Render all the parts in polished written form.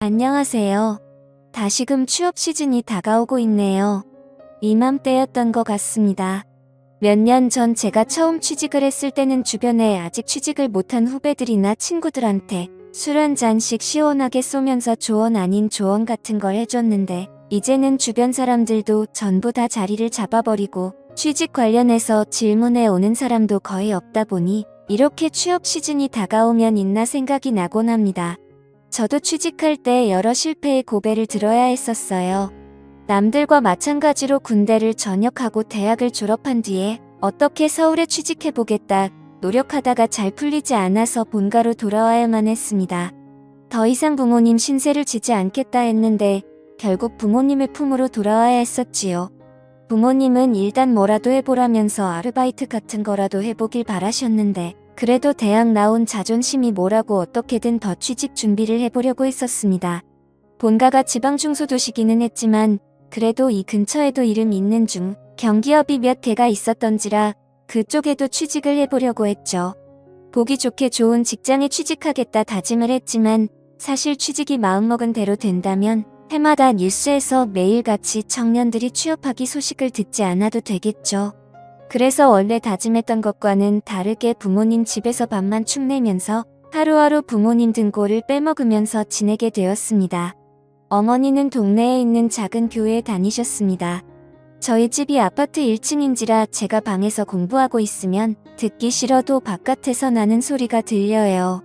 안녕하세요. 다시금 취업 시즌이 다가오고 있네요. 이맘때였던 것 같습니다. 몇 년 전 제가 처음 취직을 했을 때는 주변에 아직 취직을 못한 후배들이나 친구들한테 술 한 잔씩 시원하게 쏘면서 조언 아닌 조언 같은 걸 해줬는데, 이제는 주변 사람들도 전부 다 자리를 잡아버리고 취직 관련해서 질문해 오는 사람도 거의 없다 보니 이렇게 취업 시즌이 다가오면 있나 생각이 나곤 합니다. 저도 취직할 때 여러 실패의 고배를 들어야 했었어요. 남들과 마찬가지로 군대를 전역하고 대학을 졸업한 뒤에 어떻게 서울에 취직해보겠다 노력하다가 잘 풀리지 않아서 본가로 돌아와야만 했습니다. 더 이상 부모님 신세를 지지 않겠다 했는데 결국 부모님의 품으로 돌아와야 했었지요. 부모님은 일단 뭐라도 해보라면서 아르바이트 같은 거라도 해보길 바라셨는데, 그래도 대학 나온 자존심이 뭐라고 어떻게든 더 취직 준비를 해보려고 했었습니다. 본가가 지방 중소도시기는 했지만 그래도 이 근처에도 이름 있는 경기업이 몇 개가 있었던지라 그쪽에도 취직을 해보려고 했죠. 보기 좋게 좋은 직장에 취직하겠다 다짐을 했지만, 사실 취직이 마음먹은 대로 된다면 해마다 뉴스에서 매일같이 청년들이 취업하기 소식을 듣지 않아도 되겠죠. 그래서 원래 다짐했던 것과는 다르게 부모님 집에서 밥만 축 내면서 하루하루 부모님 등골을 빼먹으면서 지내게 되었습니다. 어머니는 동네에 있는 작은 교회에 다니셨습니다. 저희 집이 아파트 1층인지라 제가 방에서 공부하고 있으면 듣기 싫어도 바깥에서 나는 소리가 들려요.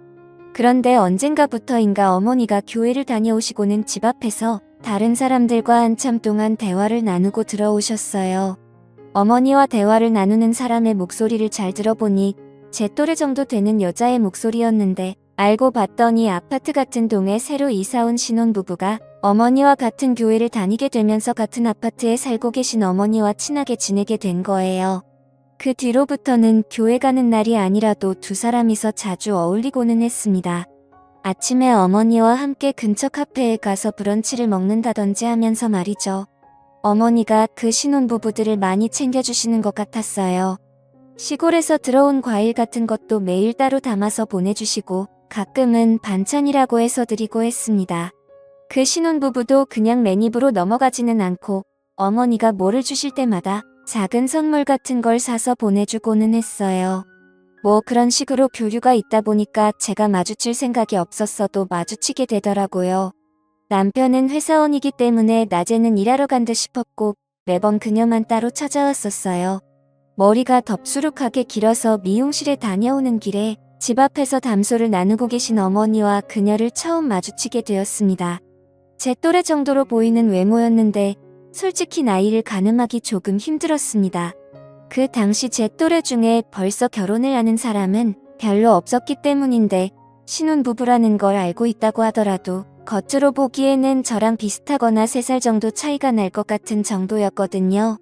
그런데 언젠가부터인가 어머니가 교회를 다녀오시고는 집 앞에서 다른 사람들과 한참 동안 대화를 나누고 들어오셨어요. 어머니와 대화를 나누는 사람의 목소리를 잘 들어보니 제 또래 정도 되는 여자의 목소리였는데, 알고 봤더니 아파트 같은 동에 새로 이사온 신혼부부가 어머니와 같은 교회를 다니게 되면서 같은 아파트에 살고 계신 어머니와 친하게 지내게 된 거예요. 그 뒤로부터는 교회 가는 날이 아니라도 두 사람이서 자주 어울리고는 했습니다. 아침에 어머니와 함께 근처 카페에 가서 브런치를 먹는다든지 하면서 말이죠. 어머니가 그 신혼부부들을 많이 챙겨주시는 것 같았어요. 시골에서 들어온 과일 같은 것도 매일 따로 담아서 보내주시고 가끔은 반찬이라고 해서 드리고 했습니다. 그 신혼부부도 그냥 맨입으로 넘어가지는 않고 어머니가 뭐를 주실 때마다 작은 선물 같은 걸 사서 보내주고는 했어요. 뭐 그런 식으로 교류가 있다 보니까 제가 마주칠 생각이 없었어도 마주치게 되더라고요. 남편은 회사원이기 때문에 낮에는 일하러 간 듯 싶었고 매번 그녀만 따로 찾아왔었어요. 머리가 덥수룩하게 길어서 미용실에 다녀오는 길에 집 앞에서 담소를 나누고 계신 어머니와 그녀를 처음 마주치게 되었습니다. 제 또래 정도로 보이는 외모였는데 솔직히 나이를 가늠하기 조금 힘들었습니다. 그 당시 제 또래 중에 벌써 결혼을 하는 사람은 별로 없었기 때문인데, 신혼부부라는 걸 알고 있다고 하더라도 겉으로 보기에는 저랑 비슷하거나 3살 정도 차이가 날 것 같은 정도였거든요.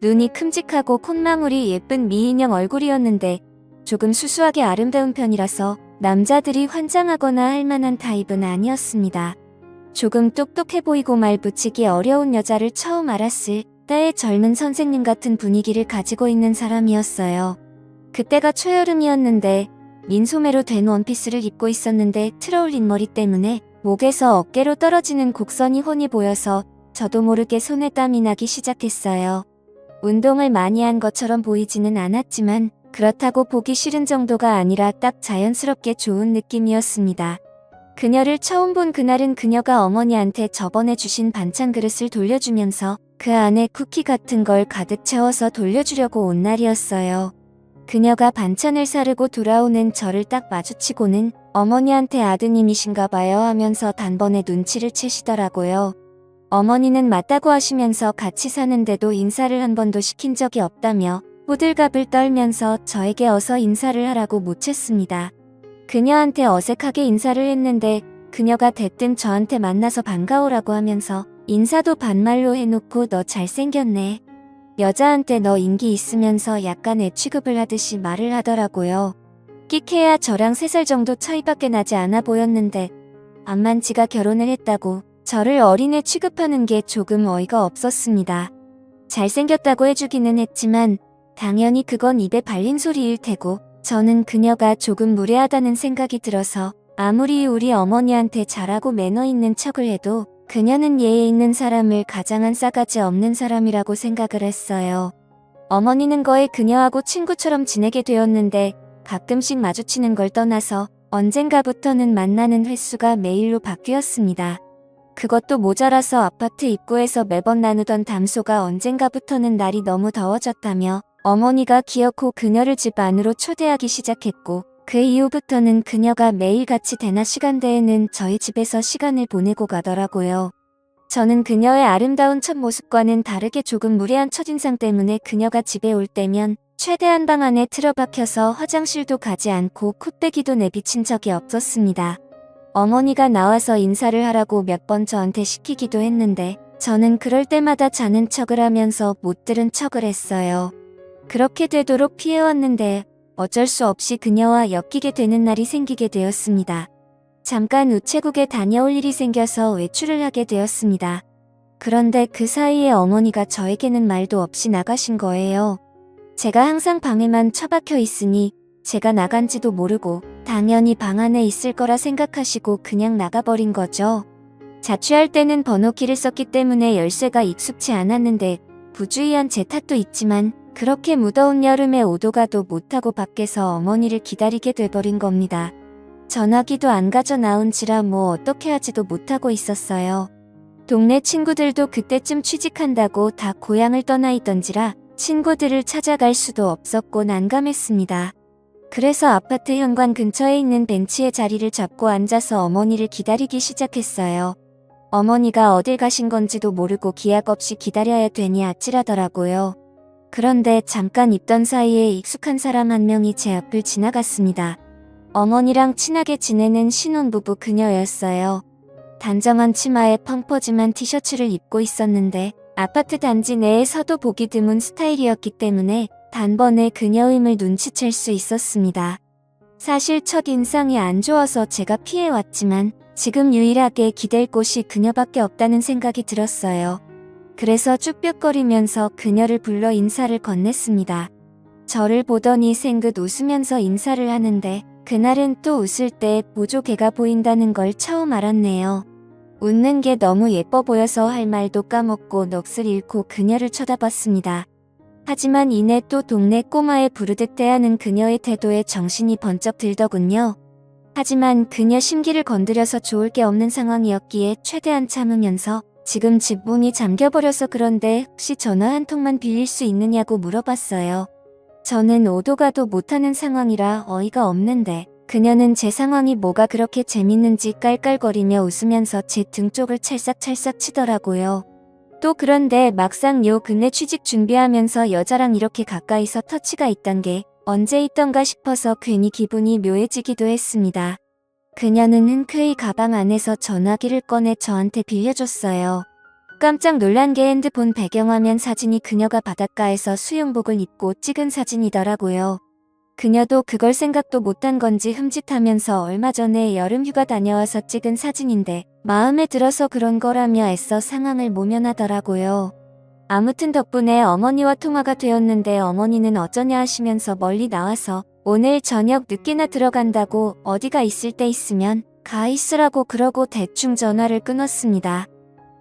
눈이 큼직하고 콧망울이 예쁜 미인형 얼굴이었는데 조금 수수하게 아름다운 편이라서 남자들이 환장하거나 할 만한 타입은 아니었습니다. 조금 똑똑해 보이고 말 붙이기 어려운 여자를 처음 알았을 때의 젊은 선생님 같은 분위기를 가지고 있는 사람이었어요. 그때가 초여름이었는데 민소매로 된 원피스를 입고 있었는데 틀어올린 머리 때문에 목에서 어깨로 떨어지는 곡선이 훤히 보여서 저도 모르게 손에 땀이 나기 시작했어요. 운동을 많이 한 것처럼 보이지는 않았지만 그렇다고 보기 싫은 정도가 아니라 딱 자연스럽게 좋은 느낌이었습니다. 그녀를 처음 본 그날은 그녀가 어머니한테 저번에 주신 반찬 그릇을 돌려주면서 그 안에 쿠키 같은 걸 가득 채워서 돌려주려고 온 날이었어요. 그녀가 반찬을 사르고 돌아오는 저를 딱 마주치고는 어머니한테 아드님이신가 봐요 하면서 단번에 눈치를 채시더라고요. 어머니는 맞다고 하시면서 같이 사는데도 인사를 한 번도 시킨 적이 없다며 호들갑을 떨면서 저에게 어서 인사를 하라고 묻혔습니다. 그녀한테 어색하게 인사를 했는데 그녀가 대뜸 저한테 만나서 반가워라고 하면서 인사도 반말로 해놓고 너 잘생겼네. 여자한테 너 인기 있으면서 약간 애 취급을 하듯이 말을 하더라고요. 끽해야 저랑 3살 정도 차이밖에 나지 않아 보였는데 암만 지가 결혼을 했다고 저를 어린애 취급하는 게 조금 어이가 없었습니다. 잘생겼다고 해주기는 했지만 당연히 그건 입에 발린 소리일 테고 저는 그녀가 조금 무례하다는 생각이 들어서 아무리 우리 어머니한테 잘하고 매너 있는 척을 해도 그녀는 예의 있는 사람을 가장한 싸가지 없는 사람이라고 생각을 했어요. 어머니는 거의 그녀하고 친구처럼 지내게 되었는데 가끔씩 마주치는 걸 떠나서 언젠가부터는 만나는 횟수가 매일로 바뀌었습니다. 그것도 모자라서 아파트 입구에서 매번 나누던 담소가 언젠가부터는 날이 너무 더워졌다며 어머니가 기어코 그녀를 집 안으로 초대하기 시작했고, 그 이후부터는 그녀가 매일 같이 대낮 시간대에는 저희 집에서 시간을 보내고 가더라고요. 저는 그녀의 아름다운 첫 모습과는 다르게 조금 무례한 첫인상 때문에 그녀가 집에 올 때면 최대한 방 안에 틀어박혀서 화장실도 가지 않고 콧배기도 내비친 적이 없었습니다. 어머니가 나와서 인사를 하라고 몇 번 저한테 시키기도 했는데 저는 그럴 때마다 자는 척을 하면서 못 들은 척을 했어요. 그렇게 되도록 피해왔는데 어쩔 수 없이 그녀와 엮이게 되는 날이 생기게 되었습니다. 잠깐 우체국에 다녀올 일이 생겨서 외출을 하게 되었습니다. 그런데 그 사이에 어머니가 저에게는 말도 없이 나가신 거예요. 제가 항상 방에만 처박혀 있으니 제가 나간지도 모르고 당연히 방 안에 있을 거라 생각하시고 그냥 나가버린 거죠. 자취할 때는 번호키를 썼기 때문에 열쇠가 익숙치 않았는데 부주의한 제 탓도 있지만 그렇게 무더운 여름에 오도 가도 못하고 밖에서 어머니를 기다리게 돼버린 겁니다. 전화기도 안 가져 나온지라 뭐 어떻게 하지도 못하고 있었어요. 동네 친구들도 그때쯤 취직한다고 다 고향을 떠나 있던지라 친구들을 찾아갈 수도 없었고 난감했습니다. 그래서 아파트 현관 근처에 있는 벤치에 자리를 잡고 앉아서 어머니를 기다리기 시작했어요. 어머니가 어딜 가신 건지도 모르고 기약 없이 기다려야 되니 아찔하더라고요. 그런데 잠깐 있던 사이에 익숙한 사람 한 명이 제 앞을 지나갔습니다. 어머니랑 친하게 지내는 신혼부부 그녀였어요. 단정한 치마에 펑퍼짐한 티셔츠를 입고 있었는데 아파트 단지 내에서도 보기 드문 스타일이었기 때문에 단번에 그녀임을 눈치챌 수 있었습니다. 사실 첫인상이 안 좋아서 제가 피해왔지만 지금 유일하게 기댈 곳이 그녀밖에 없다는 생각이 들었어요. 그래서 쭈뼛거리면서 그녀를 불러 인사를 건넸습니다. 저를 보더니 생긋 웃으면서 인사를 하는데 그날은 또 웃을 때 보조개가 보인다는 걸 처음 알았네요. 웃는 게 너무 예뻐 보여서 할 말도 까먹고 넋을 잃고 그녀를 쳐다봤습니다. 하지만 이내 또 동네 꼬마에 부르듯 대하는 그녀의 태도에 정신이 번쩍 들더군요. 하지만 그녀 심기를 건드려서 좋을 게 없는 상황이었기에 최대한 참으면서 지금 집 문이 잠겨버려서 그런데 혹시 전화 한 통만 빌릴 수 있느냐고 물어봤어요. 저는 오도 가도 못하는 상황이라 어이가 없는데 그녀는 제 상황이 뭐가 그렇게 재밌는지 깔깔거리며 웃으면서 제 등 쪽을 찰싹찰싹 치더라고요. 또 그런데 막상 요 근래 취직 준비하면서 여자랑 이렇게 가까이서 터치가 있단 게 언제 있던가 싶어서 괜히 기분이 묘해지기도 했습니다. 그녀는 흔쾌히 가방 안에서 전화기를 꺼내 저한테 빌려줬어요. 깜짝 놀란 게 핸드폰 배경화면 사진이 그녀가 바닷가에서 수영복을 입고 찍은 사진이더라고요. 그녀도 그걸 생각도 못한 건지 흠칫하면서 얼마 전에 여름휴가 다녀와서 찍은 사진인데 마음에 들어서 그런 거라며 애써 상황을 모면하더라고요. 아무튼 덕분에 어머니와 통화가 되었는데 어머니는 어쩌냐 하시면서 멀리 나와서 오늘 저녁 늦게나 들어간다고 어디가 있을 때 있으면 가 있으라고 그러고 대충 전화를 끊었습니다.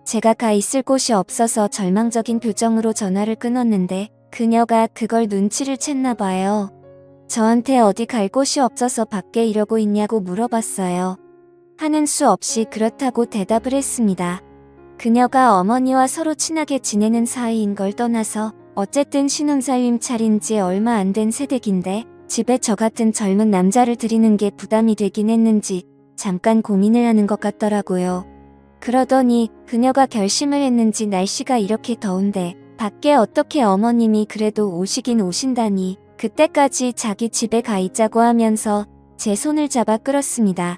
제가 가 있을 곳이 없어서 절망적인 표정으로 전화를 끊었는데 그녀가 그걸 눈치를 챘나 봐요. 저한테 어디 갈 곳이 없어서 밖에 이러고 있냐고 물어봤어요. 하는 수 없이 그렇다고 대답을 했습니다. 그녀가 어머니와 서로 친하게 지내는 사이인 걸 떠나서 어쨌든 신혼살림 차린 지 얼마 안 된 새댁인데 집에 저 같은 젊은 남자를 들이는 게 부담이 되긴 했는지 잠깐 고민을 하는 것 같더라고요. 그러더니 그녀가 결심을 했는지 날씨가 이렇게 더운데 밖에 어떻게 어머님이 그래도 오시긴 오신다니 그때까지 자기 집에 가 있자고 하면서 제 손을 잡아 끌었습니다.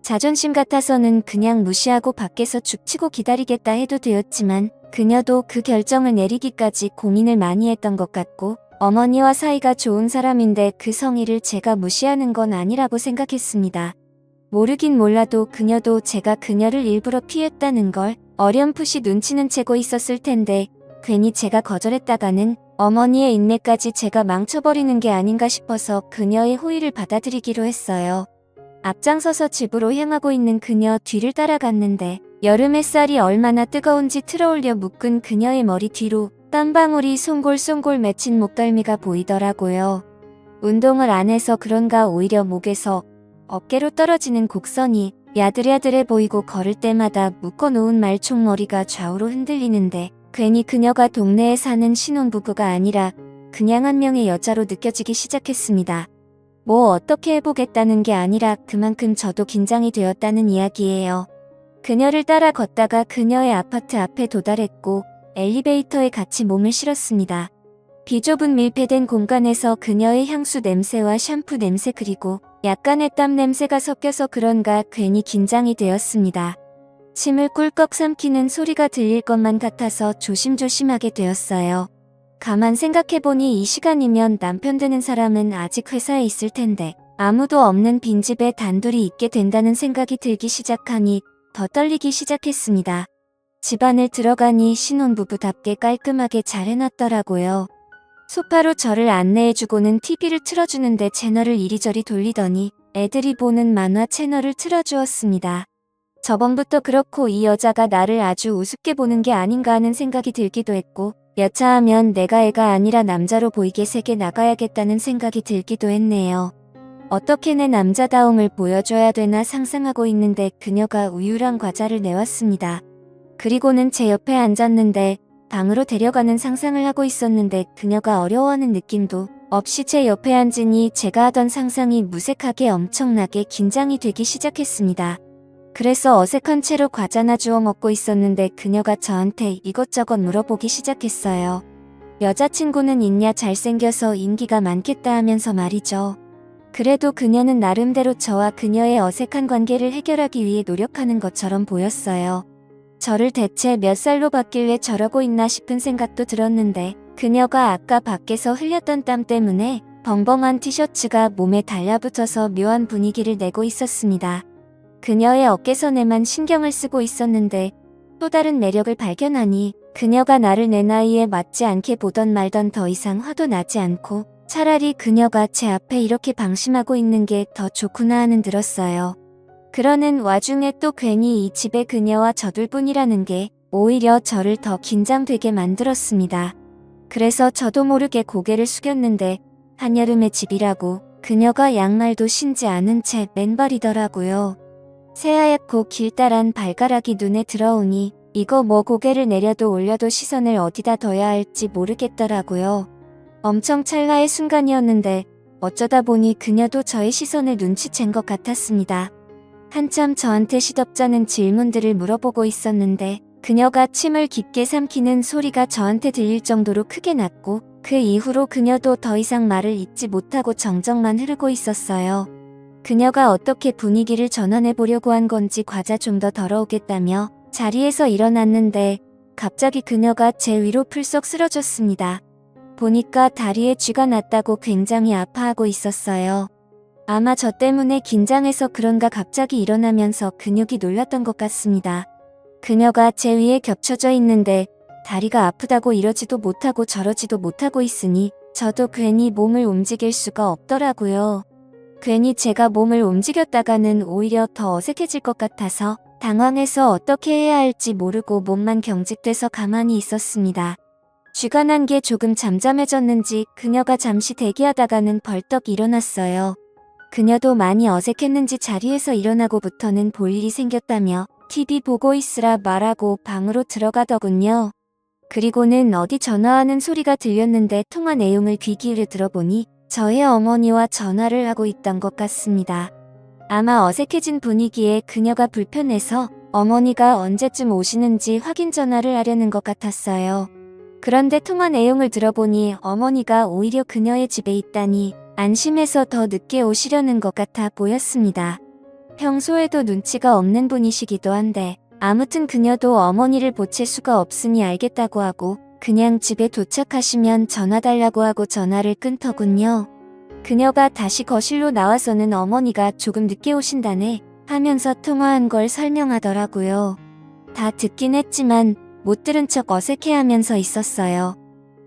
자존심 같아서는 그냥 무시하고 밖에서 죽치고 기다리겠다 해도 되었지만 그녀도 그 결정을 내리기까지 고민을 많이 했던 것 같고 어머니와 사이가 좋은 사람인데 그 성의를 제가 무시하는 건 아니라고 생각했습니다. 모르긴 몰라도 그녀도 제가 그녀를 일부러 피했다는 걸 어렴풋이 눈치는 채고 있었을 텐데 괜히 제가 거절했다가는 어머니의 인내까지 제가 망쳐버리는 게 아닌가 싶어서 그녀의 호의를 받아들이기로 했어요. 앞장서서 집으로 향하고 있는 그녀 뒤를 따라갔는데 여름 햇살이 얼마나 뜨거운지 틀어올려 묶은 그녀의 머리 뒤로 땀방울이 송골송골 맺힌 목덜미가 보이더라고요. 운동을 안 해서 그런가 오히려 목에서 어깨로 떨어지는 곡선이 야들야들해 보이고 걸을 때마다 묶어놓은 말총머리가 좌우로 흔들리는데 괜히 그녀가 동네에 사는 신혼부부가 아니라 그냥 한 명의 여자로 느껴지기 시작했습니다. 뭐 어떻게 해보겠다는 게 아니라 그만큼 저도 긴장이 되었다는 이야기예요. 그녀를 따라 걷다가 그녀의 아파트 앞에 도달했고 엘리베이터에 같이 몸을 실었습니다. 비좁은 밀폐된 공간에서 그녀의 향수 냄새와 샴푸 냄새 그리고 약간의 땀 냄새가 섞여서 그런가 괜히 긴장이 되었습니다. 침을 꿀꺽 삼키는 소리가 들릴 것만 같아서 조심조심하게 되었어요. 가만 생각해보니 이 시간이면 남편 되는 사람은 아직 회사에 있을 텐데 아무도 없는 빈집에 단둘이 있게 된다는 생각이 들기 시작하니 더 떨리기 시작했습니다. 집 안을 들어가니 신혼부부답게 깔끔하게 잘 해놨더라고요. 소파로 저를 안내해주고는 TV를 틀어주는데 채널을 이리저리 돌리더니 애들이 보는 만화 채널을 틀어주었습니다. 저번부터 그렇고 이 여자가 나를 아주 우습게 보는 게 아닌가 하는 생각이 들기도 했고 여차하면 내가 애가 아니라 남자로 보이게 세게 나가야겠다는 생각이 들기도 했네요. 어떻게 내 남자다움을 보여줘야 되나 상상하고 있는데 그녀가 우유랑 과자를 내왔습니다. 그리고는 제 옆에 앉았는데 방으로 데려가는 상상을 하고 있었는데 그녀가 어려워하는 느낌도 없이 제 옆에 앉으니 제가 하던 상상이 무색하게 엄청나게 긴장이 되기 시작했습니다. 그래서 어색한 채로 과자나 주워 먹고 있었는데 그녀가 저한테 이것저것 물어보기 시작했어요. 여자친구는 있냐 잘생겨서 인기가 많겠다 하면서 말이죠. 그래도 그녀는 나름대로 저와 그녀의 어색한 관계를 해결하기 위해 노력하는 것처럼 보였어요. 저를 대체 몇 살로 봤길래 저러고 있나 싶은 생각도 들었는데 그녀가 아까 밖에서 흘렸던 땀 때문에 벙벙한 티셔츠가 몸에 달라붙어서 묘한 분위기를 내고 있었습니다. 그녀의 어깨선에만 신경을 쓰고 있었는데 또 다른 매력을 발견하니 그녀가 나를 내 나이에 맞지 않게 보던 말던 더 이상 화도 나지 않고 차라리 그녀가 제 앞에 이렇게 방심하고 있는 게 더 좋구나 하는 들었어요. 그러는 와중에 또 괜히 이 집에 그녀와 저둘뿐이라는 게 오히려 저를 더 긴장되게 만들었습니다. 그래서 저도 모르게 고개를 숙였는데 한여름의 집이라고 그녀가 양말도 신지 않은 채 맨발이더라고요. 새하얗고 길다란 발가락이 눈에 들어오니 이거 뭐 고개를 내려도 올려도 시선을 어디다 둬야 할지 모르겠더라고요. 엄청 찰나의 순간이었는데 어쩌다 보니 그녀도 저의 시선을 눈치챈 것 같았습니다. 한참 저한테 시덥잖은 질문들을 물어보고 있었는데 그녀가 침을 깊게 삼키는 소리가 저한테 들릴 정도로 크게 났고 그 이후로 그녀도 더 이상 말을 잇지 못하고 정적만 흐르고 있었어요. 그녀가 어떻게 분위기를 전환해 보려고 한 건지 과자 좀 더 덜어오겠다며 자리에서 일어났는데 갑자기 그녀가 제 위로 풀썩 쓰러졌습니다. 보니까 다리에 쥐가 났다고 굉장히 아파하고 있었어요. 아마 저 때문에 긴장해서 그런가 갑자기 일어나면서 근육이 놀랐던 것 같습니다. 그녀가 제 위에 겹쳐져 있는데 다리가 아프다고 이러지도 못하고 저러지도 못하고 있으니 저도 괜히 몸을 움직일 수가 없더라고요. 괜히 제가 몸을 움직였다가는 오히려 더 어색해질 것 같아서 당황해서 어떻게 해야 할지 모르고 몸만 경직돼서 가만히 있었습니다. 쥐가 난 게 조금 잠잠해졌는지 그녀가 잠시 대기하다가는 벌떡 일어났어요. 그녀도 많이 어색했는지 자리에서 일어나고부터는 볼 일이 생겼다며 TV 보고 있으라 말하고 방으로 들어가더군요. 그리고는 어디 전화하는 소리가 들렸는데 통화 내용을 귀 기울여 들어보니 저의 어머니와 전화를 하고 있던 것 같습니다. 아마 어색해진 분위기에 그녀가 불편해서 어머니가 언제쯤 오시는지 확인 전화를 하려는 것 같았어요. 그런데 통화 내용을 들어보니 어머니가 오히려 그녀의 집에 있다니 안심해서 더 늦게 오시려는 것 같아 보였습니다. 평소에도 눈치가 없는 분이시기도 한데 아무튼 그녀도 어머니를 보챌 수가 없으니 알겠다고 하고 그냥 집에 도착하시면 전화 달라고 하고 전화를 끊더군요. 그녀가 다시 거실로 나와서는 어머니가 조금 늦게 오신다네 하면서 통화한 걸 설명하더라고요. 다 듣긴 했지만 못 들은 척 어색해하면서 있었어요.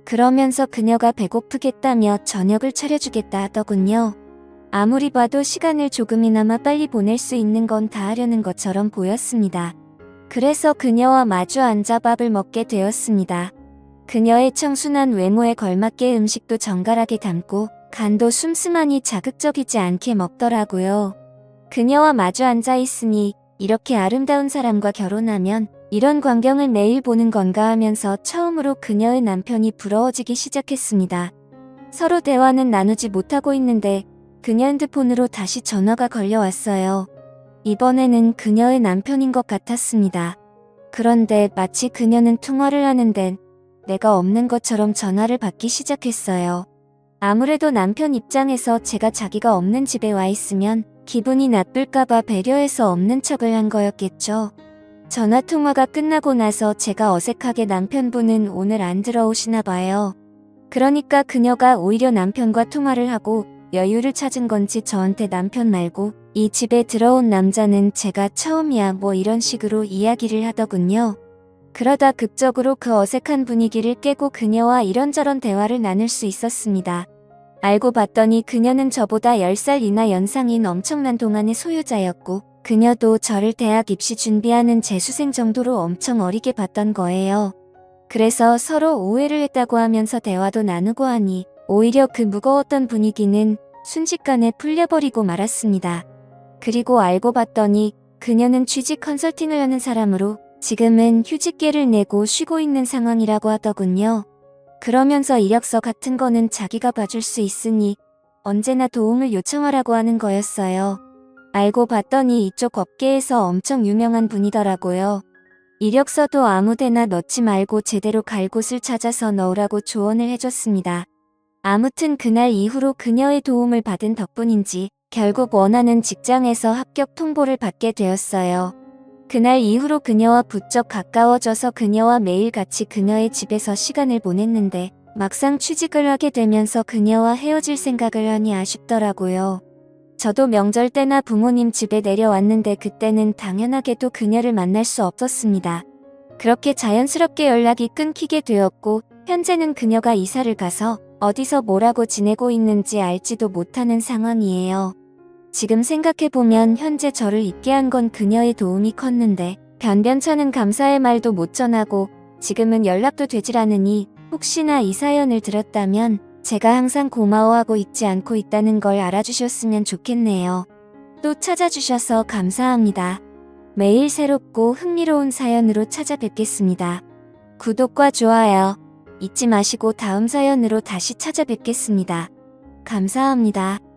그러면서 그녀가 배고프겠다며 저녁을 차려주겠다 하더군요. 아무리 봐도 시간을 조금이나마 빨리 보낼 수 있는 건 다 하려는 것처럼 보였습니다. 그래서 그녀와 마주 앉아 밥을 먹게 되었습니다. 그녀의 청순한 외모에 걸맞게 음식도 정갈하게 담고 간도 슴슴하니 자극적이지 않게 먹더라고요. 그녀와 마주 앉아 있으니 이렇게 아름다운 사람과 결혼하면 이런 광경을 매일 보는 건가 하면서 처음으로 그녀의 남편이 부러워지기 시작했습니다. 서로 대화는 나누지 못하고 있는데 그녀 핸드폰으로 다시 전화가 걸려왔어요. 이번에는 그녀의 남편인 것 같았습니다. 그런데 마치 그녀는 통화를 하는데 내가 없는 것처럼 전화를 받기 시작했어요. 아무래도 남편 입장에서 제가 자기가 없는 집에 와 있으면 기분이 나쁠까봐 배려해서 없는 척을 한 거였겠죠. 전화통화가 끝나고 나서 제가 어색하게 남편분은 오늘 안 들어오시나 봐요. 그러니까 그녀가 오히려 남편과 통화를 하고 여유를 찾은 건지 저한테 남편 말고 이 집에 들어온 남자는 제가 처음이야 뭐 이런 식으로 이야기를 하더군요. 그러다 극적으로 그 어색한 분위기를 깨고 그녀와 이런저런 대화를 나눌 수 있었습니다. 알고 봤더니 그녀는 저보다 10살이나 연상인 엄청난 동안의 소유자였고 그녀도 저를 대학 입시 준비하는 재수생 정도로 엄청 어리게 봤던 거예요. 그래서 서로 오해를 했다고 하면서 대화도 나누고 하니 오히려 그 무거웠던 분위기는 순식간에 풀려버리고 말았습니다. 그리고 알고 봤더니 그녀는 취직 컨설팅을 하는 사람으로 지금은 휴직계를 내고 쉬고 있는 상황이라고 하더군요. 그러면서 이력서 같은 거는 자기가 봐줄 수 있으니 언제나 도움을 요청하라고 하는 거였어요. 알고 봤더니 이쪽 업계에서 엄청 유명한 분이더라고요. 이력서도 아무데나 넣지 말고 제대로 갈 곳을 찾아서 넣으라고 조언을 해줬습니다. 아무튼 그날 이후로 그녀의 도움을 받은 덕분인지 결국 원하는 직장에서 합격 통보를 받게 되었어요. 그날 이후로 그녀와 부쩍 가까워져서 그녀와 매일 같이 그녀의 집에서 시간을 보냈는데 막상 취직을 하게 되면서 그녀와 헤어질 생각을 하니 아쉽더라고요. 저도 명절 때나 부모님 집에 내려왔는데 그때는 당연하게도 그녀를 만날 수 없었습니다. 그렇게 자연스럽게 연락이 끊기게 되었고 현재는 그녀가 이사를 가서 어디서 뭐라고 지내고 있는지 알지도 못하는 상황이에요. 지금 생각해보면 현재 저를 있게 한 건 그녀의 도움이 컸는데 변변찮은 감사의 말도 못 전하고 지금은 연락도 되질 않으니 혹시나 이 사연을 들었다면 제가 항상 고마워하고 잊지 않고 있다는 걸 알아주셨으면 좋겠네요. 또 찾아주셔서 감사합니다. 매일 새롭고 흥미로운 사연으로 찾아뵙겠습니다. 구독과 좋아요 잊지 마시고 다음 사연으로 다시 찾아뵙겠습니다. 감사합니다.